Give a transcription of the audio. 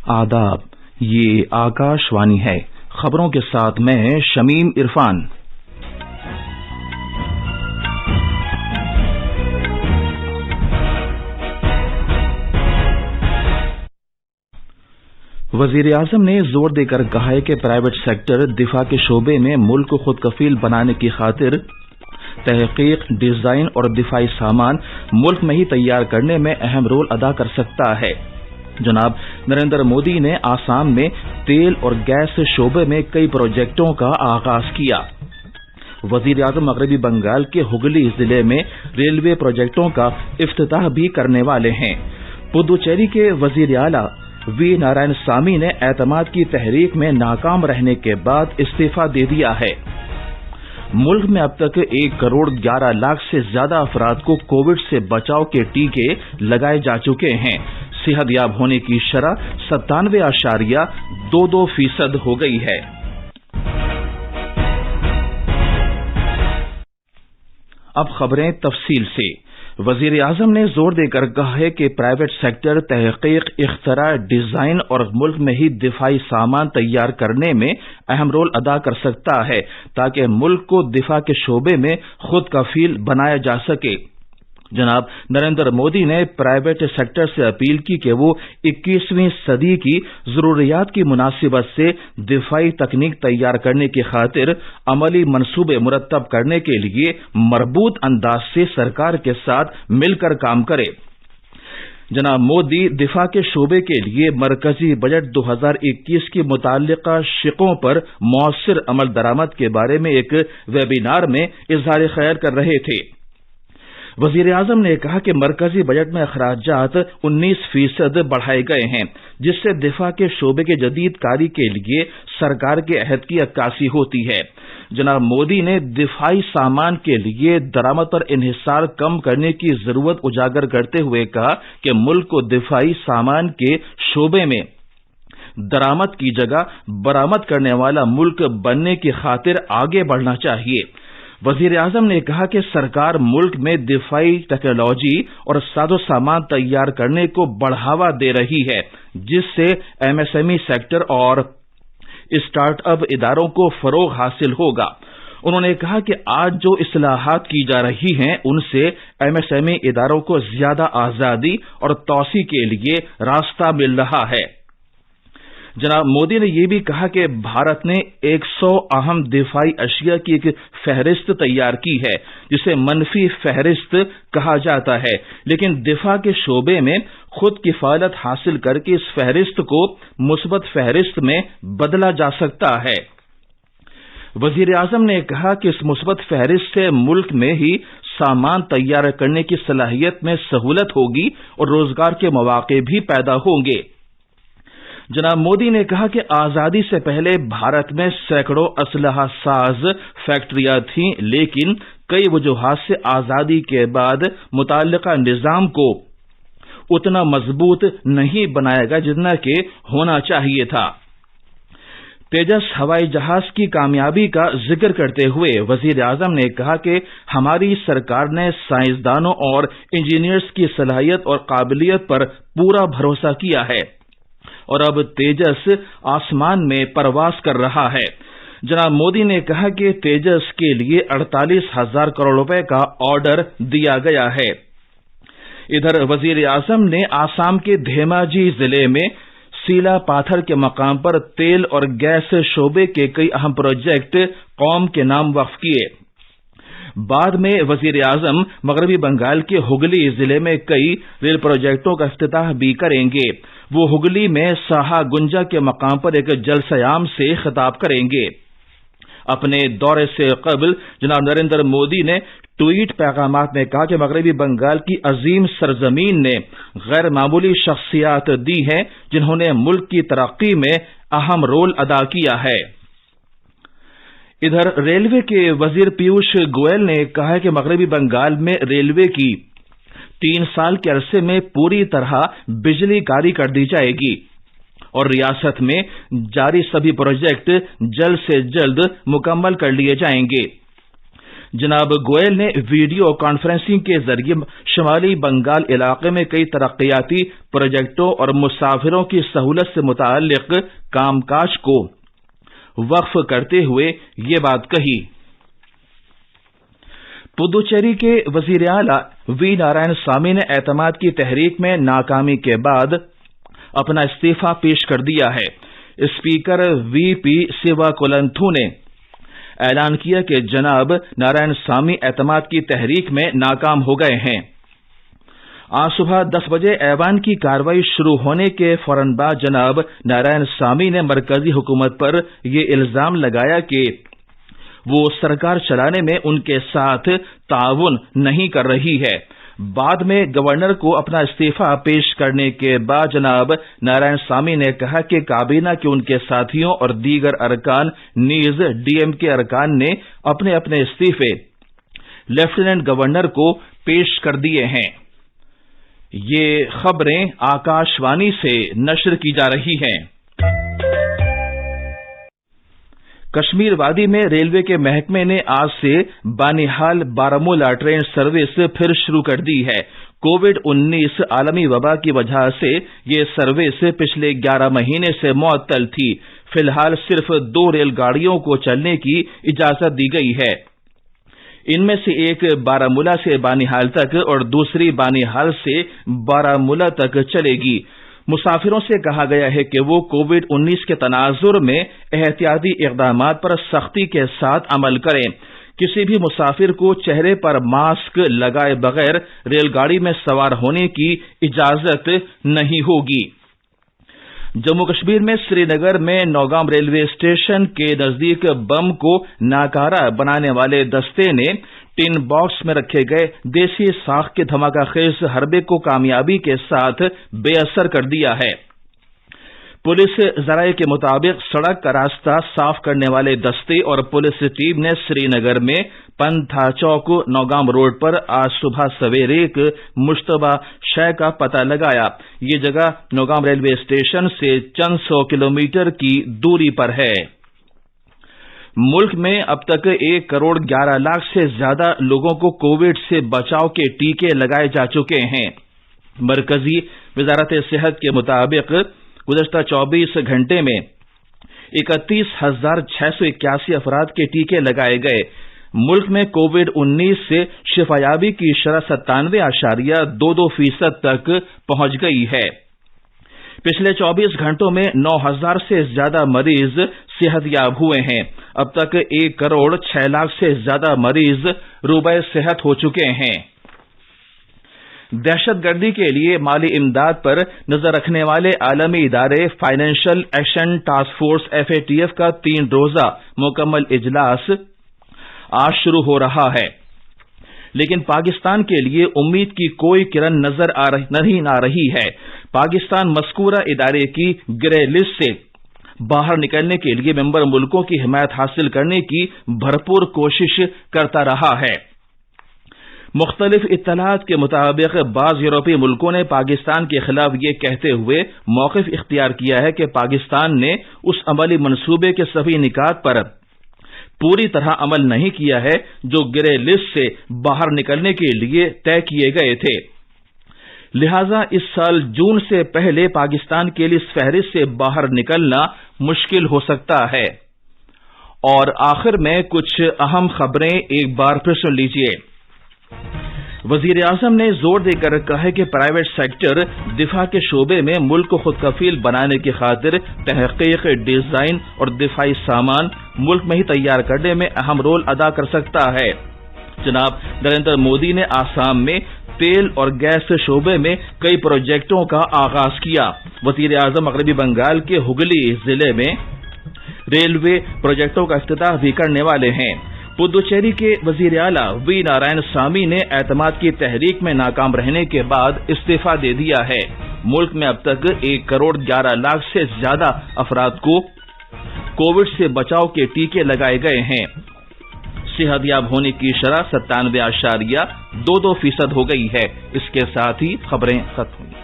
آداب، یہ آکاشوانی ہے۔ خبروں کے ساتھ میں شمیم عرفان۔ وزیر اعظم نے زور دے کر کہا ہے کہ پرائیویٹ سیکٹر دفاع کے شعبے میں ملک کو خود کفیل بنانے کی خاطر تحقیق، ڈیزائن اور دفاعی سامان ملک میں ہی تیار کرنے میں اہم رول ادا کر سکتا ہے۔ جناب نریندر مودی نے آسام میں تیل اور گیس شعبے میں کئی پروجیکٹوں کا آغاز کیا۔ وزیر اعظم مغربی بنگال کے ہگلی ضلع میں ریلوے پروجیکٹوں کا افتتاح بھی کرنے والے ہیں۔ پدوچیری کے وزیر اعلیٰ وی نارائن سامی نے اعتماد کی تحریک میں ناکام رہنے کے بعد استعفی دے دیا ہے۔ ملک میں اب تک 1,11,00,000 سے زیادہ افراد کو کووڈ سے بچاؤ کے ٹیکے لگائے جا چکے ہیں۔ صحت یاب ہونے کی شرح 97.22% ہو گئی ہے۔ اب خبریں تفصیل سے۔ وزیر اعظم نے زور دے کر کہا ہے کہ پرائیویٹ سیکٹر تحقیق، اختراع، ڈیزائن اور ملک میں ہی دفاعی سامان تیار کرنے میں اہم رول ادا کر سکتا ہے تاکہ ملک کو دفاع کے شعبے میں خود کفیل بنایا جا سکے۔ جناب نریندر مودی نے پرائیویٹ سیکٹر سے اپیل کی کہ وہ 21ویں صدی کی ضروریات کی مناسبت سے دفاعی تکنیک تیار کرنے کی خاطر عملی منصوبے مرتب کرنے کے لیے مربوط انداز سے سرکار کے ساتھ مل کر کام کرے۔ جناب مودی دفاع کے شعبے کے لیے مرکزی بجٹ 2021 کی متعلقہ شقوں پر مؤثر عمل درآمد کے بارے میں ایک ویبینار میں اظہار خیال کر رہے تھے۔ وزیر اعظم نے کہا کہ مرکزی بجٹ میں اخراجات 19% بڑھائے گئے ہیں، جس سے دفاع کے شعبے کے جدید کاری کے لیے سرکار کے عہد کی عکاسی ہوتی ہے۔ جناب مودی نے دفاعی سامان کے لیے درآمد پر انحصار کم کرنے کی ضرورت اجاگر کرتے ہوئے کہا کہ ملک کو دفاعی سامان کے شعبے میں درآمد کی جگہ برآمد کرنے والا ملک بننے کی خاطر آگے بڑھنا چاہیے۔ وزیر اعظم نے کہا کہ سرکار ملک میں دفاعی ٹیکنالوجی اور ساز و سامان تیار کرنے کو بڑھاوا دے رہی ہے، جس سے MSME سیکٹر اور اسٹارٹ اپ اداروں کو فروغ حاصل ہوگا۔ انہوں نے کہا کہ آج جو اصلاحات کی جا رہی ہیں ان سے MSME اداروں کو زیادہ آزادی اور توسیع کے لیے راستہ مل رہا ہے۔ جناب مودی نے یہ بھی کہا کہ بھارت نے 100 اہم دفاعی اشیاء کی ایک فہرست تیار کی ہے جسے منفی فہرست کہا جاتا ہے، لیکن دفاع کے شعبے میں خود کفالت حاصل کر کے اس فہرست کو مثبت فہرست میں بدلا جا سکتا ہے۔ وزیر اعظم نے کہا کہ اس مثبت فہرست سے ملک میں ہی سامان تیار کرنے کی صلاحیت میں سہولت ہوگی اور روزگار کے مواقع بھی پیدا ہوں گے۔ جناب مودی نے کہا کہ آزادی سے پہلے بھارت میں سینکڑوں اسلحہ ساز فیکٹریاں تھیں، لیکن کئی وجوہات سے آزادی کے بعد متعلقہ نظام کو اتنا مضبوط نہیں بنایا گیا جتنا کہ ہونا چاہیے تھا۔ تیجس ہوائی جہاز کی کامیابی کا ذکر کرتے ہوئے وزیر اعظم نے کہا کہ ہماری سرکار نے سائنسدانوں اور انجینئرز کی صلاحیت اور قابلیت پر پورا بھروسہ کیا ہے اور اب تیجس آسمان میں پرواز کر رہا ہے۔ جناب مودی نے کہا کہ تیجس کے لیے 48,000 کروڑ روپے کا آرڈر دیا گیا ہے۔ ادھر وزیر اعظم نے آسام کے دھیماجی ضلع میں سیلا پاتھر کے مقام پر تیل اور گیس شعبے کے کئی اہم پروجیکٹ قوم کے نام وقف کیے۔ بعد میں وزیر اعظم مغربی بنگال کے ہگلی ضلع میں کئی ریل پروجیکٹوں کا افتتاح بھی کریں گے۔ وہ ہگلی میں ساہا گنجا کے مقام پر ایک جلسہ عام سے خطاب کریں گے۔ اپنے دورے سے قبل جناب نریندر مودی نے ٹویٹ پیغامات میں کہا کہ مغربی بنگال کی عظیم سرزمین نے غیر معمولی شخصیات دی ہیں جنہوں نے ملک کی ترقی میں اہم رول ادا کیا ہے۔ ادھر ریلوے کے وزیر پیوش گوئل نے کہا ہے کہ مغربی بنگال میں ریلوے کی 3 سال کے عرصے میں پوری طرح بجلی کاری کر دی جائے گی اور ریاست میں جاری سبھی پروجیکٹ جلد سے جلد مکمل کر لیے جائیں گے۔ جناب گوئل نے ویڈیو کانفرنسنگ کے ذریعے شمالی بنگال علاقے میں کئی ترقیاتی پروجیکٹوں اور مسافروں کی سہولت سے متعلق کام کاج کو وقف کرتے ہوئے یہ بات کہی۔ پدوچیری کے وزیر اعلیٰ وی نارائن سوامی نے اعتماد کی تحریک میں ناکامی کے بعد اپنا استعفی پیش کر دیا ہے۔ اسپیکر وی پی سیوا کولنتھو نے اعلان کیا کہ جناب نارائن سوامی اعتماد کی تحریک میں ناکام ہو گئے ہیں۔ آج صبح 10 بجے ایوان کی کارروائی شروع ہونے کے فوراً بعد جناب نارائن سوامی نے مرکزی حکومت پر یہ الزام لگایا کہ وہ سرکار چلانے میں ان کے ساتھ تعاون نہیں کر رہی ہے۔ بعد میں گورنر کو اپنا استعفی پیش کرنے کے بعد جناب نارائن سوامی نے کہا کہ کابینہ کے ان کے ساتھیوں اور دیگر ارکان نیز ڈی ایم کے ارکان نے اپنے اپنے استعفے لیفٹیننٹ گورنر کو پیش کر دیے ہیں۔ یہ خبریں آکاش وانی سے نشر کی جا رہی ہیں۔ کشمیر وادی میں ریلوے کے محکمے نے آج سے بانہال بارہمولہ ٹرین سروس پھر شروع کر دی ہے۔ کووڈ-19 عالمی وبا کی وجہ سے یہ سروس پچھلے 11 مہینے سے معطل تھی۔ فی الحال صرف 2 ریل گاڑیوں کو چلنے کی اجازت دی گئی ہے۔ ان میں سے ایک بارہمولہ سے بانہال تک اور دوسری بانہال سے بارہمولہ تک چلے گی۔ مسافروں سے کہا گیا ہے کہ وہ کووڈ-19 کے تناظر میں احتیاطی اقدامات پر سختی کے ساتھ عمل کریں۔ کسی بھی مسافر کو چہرے پر ماسک لگائے بغیر ریل گاڑی میں سوار ہونے کی اجازت نہیں ہوگی۔ جموں کشمیر میں سری نگر میں نوگام ریلوے اسٹیشن کے نزدیک بم کو ناکارہ بنانے والے دستے نے ٹن باکس میں رکھے گئے دیسی ساخت کے دھماکہ خیز حربے کو کامیابی کے ساتھ بے اثر کر دیا ہے۔ پولیس ذرائع کے مطابق سڑک کا راستہ صاف کرنے والے دستے اور پولیس ٹیم نے سری نگر میں پنتھا چوک نوگام روڈ پر آج صبح سویرے ایک مشتبہ شے کا پتہ لگایا۔ یہ جگہ نوگام ریلوے اسٹیشن سے چند 100 کلومیٹر کی دوری پر ہے۔ ملک میں اب تک 1 کروڑ 11 لاکھ سے زیادہ لوگوں کو کووڈ سے بچاؤ کے ٹیکے لگائے جا چکے ہیں۔ مرکزی وزارت صحت کے مطابق گزشتہ 24 گھنٹے میں 31,681 افراد کے ٹیکے لگائے گئے۔ ملک میں کووڈ-19 سے شفایابی کی شرح 97.22% تک پہنچ گئی ہے۔ پچھلے 24 گھنٹوں میں 9,000 سے زیادہ مریض صحت یاب ہوئے ہیں۔ اب تک 1 کروڑ 6 لاکھ سے زیادہ مریض روبہ صحت ہو چکے ہیں۔ دہشت گردی کے لیے مالی امداد پر نظر رکھنے والے عالمی ادارے financial action task force FATF کا 3 روزہ مکمل اجلاس آج شروع ہو رہا ہے، لیکن پاکستان کے لیے امید کی کوئی کرن نظر نہیں آ رہی ہے۔ پاکستان مذکورہ ادارے کی گرے لسٹ سے باہر نکلنے کے لیے ممبر ملکوں کی حمایت حاصل کرنے کی بھرپور کوشش کرتا رہا ہے۔ مختلف اطلاعات کے مطابق بعض یورپی ملکوں نے پاکستان کے خلاف یہ کہتے ہوئے موقف اختیار کیا ہے کہ پاکستان نے اس عملی منصوبے کے سبھی نکات پر پوری طرح عمل نہیں کیا ہے جو گرے لسٹ سے باہر نکلنے کے لیے طے کیے گئے تھے۔ لہذا اس سال جون سے پہلے پاکستان کے لیے اس فہرست سے باہر نکلنا مشکل ہو سکتا ہے۔ اور آخر میں کچھ اہم خبریں ایک بار پھر سن لیجیے۔ وزیر اعظم نے زور دے کر کہا ہے کہ پرائیویٹ سیکٹر دفاع کے شعبے میں ملک کو خود کفیل بنانے کی خاطر تحقیق، ڈیزائن اور دفاعی سامان ملک میں ہی تیار کرنے میں اہم رول ادا کر سکتا ہے۔ جناب نریندر مودی نے آسام میں تیل اور گیس شعبے میں کئی پروجیکٹوں کا آغاز کیا۔ وزیر اعظم مغربی بنگال کے ہگلی ضلع میں ریلوے پروجیکٹوں کا افتتاح بھی کرنے والے ہیں۔ پدوچیری کے وزیر اعلیٰ وی نارائن سوامی نے اعتماد کی تحریک میں ناکام رہنے کے بعد استعفی دے دیا ہے۔ ملک میں اب تک 1 کروڑ 11 لاکھ سے زیادہ افراد کو کووڈ سے بچاؤ کے ٹیکے لگائے گئے ہیں۔ صحت یاب ہونے کی شرح 97.22% ہو گئی ہے۔ اس کے ساتھ ہی خبریں ختم ہوئی۔